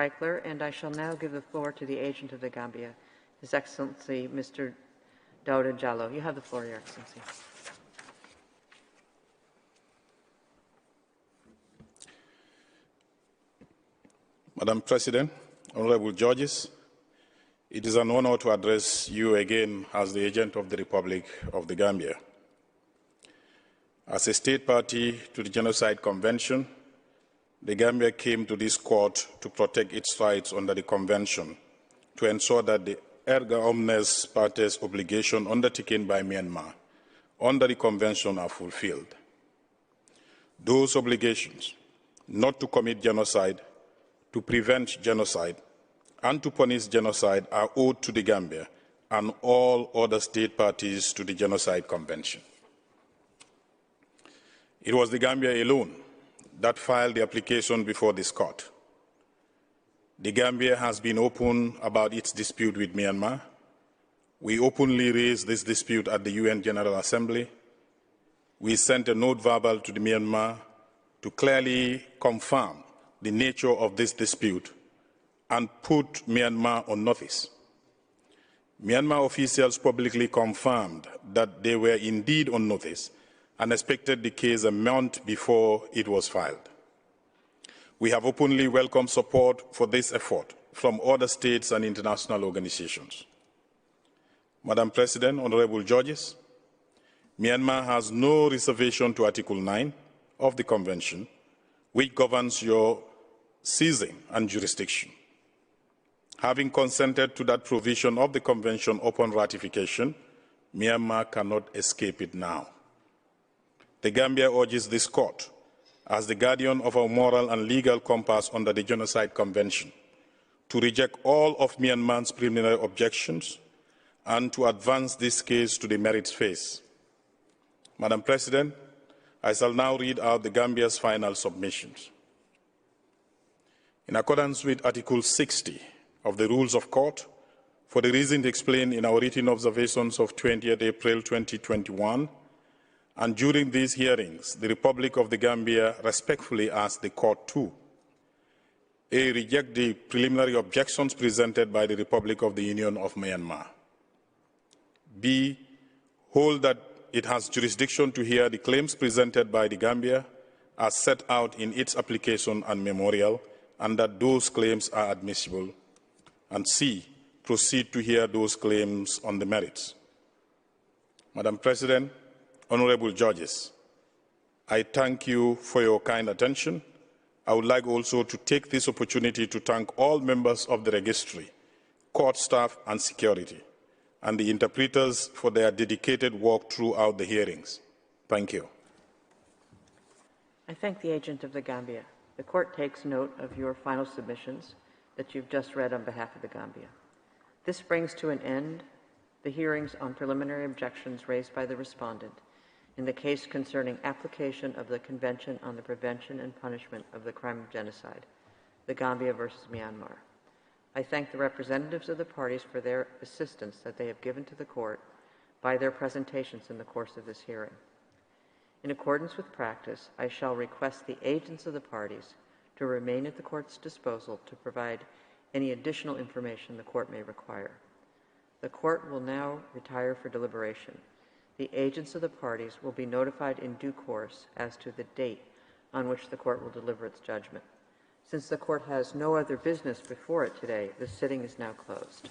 Eichler, and I shall now give the floor to the agent of the Gambia, His Excellency Mr. Dauda Jallow. You have the floor, Your Excellency. Madam President, honorable judges, it is an honor to address you again as the agent of the Republic of the Gambia. As a state party to the Genocide Convention, the Gambia came to this court to protect its rights under the Convention, to ensure that the erga omnes partes obligation undertaken by Myanmar under the Convention are fulfilled. Those obligations, not to commit genocide, to prevent genocide, and to punish genocide are owed to the Gambia and all other state parties to the Genocide Convention. It was the Gambia alone that filed the application before this court. The Gambia has been open about its dispute with Myanmar. We openly raised this dispute at the UN General Assembly. We sent a note verbal to the Myanmar to clearly confirm the nature of this dispute and put Myanmar on notice. Myanmar officials publicly confirmed that they were indeed on notice and expected the case a month before it was filed. We have openly welcomed support for this effort from other states and international organizations. Madam President, honorable judges, Myanmar has no reservation to Article 9 of the Convention, which governs your seizing and jurisdiction. Having consented to that provision of the Convention upon ratification, Myanmar cannot escape it now. The Gambia urges this court, as the guardian of our moral and legal compass under the Genocide Convention, to reject all of Myanmar's preliminary objections and to advance this case to the merits phase. Madam President, I shall now read out the Gambia's final submissions. In accordance with Article 60 of the Rules of Court, for the reasons explained in our written observations of 20th April 2021, and during these hearings, the Republic of the Gambia respectfully asks the Court to A. Reject the preliminary objections presented by the Republic of the Union of Myanmar. B. Hold that it has jurisdiction to hear the claims presented by the Gambia as set out in its application and memorial, and that those claims are admissible. And C. Proceed to hear those claims on the merits. Madam President, honorable judges, I thank you for your kind attention. I would like also to take this opportunity to thank all members of the registry, court staff and security, and the interpreters for their dedicated work throughout the hearings. Thank you. I thank the agent of the Gambia. The court takes note of your final submissions that you've just read on behalf of the Gambia. This brings to an end the hearings on preliminary objections raised by the respondent in the case concerning application of the Convention on the Prevention and Punishment of the Crime of Genocide, the Gambia versus Myanmar. I thank the representatives of the parties for their assistance that they have given to the court by their presentations in the course of this hearing. In accordance with practice, I shall request the agents of the parties to remain at the court's disposal to provide any additional information the court may require. The court will now retire for deliberation. The agents of the parties will be notified in due course as to the date on which the court will deliver its judgment. Since the court has no other business before it today, the sitting is now closed.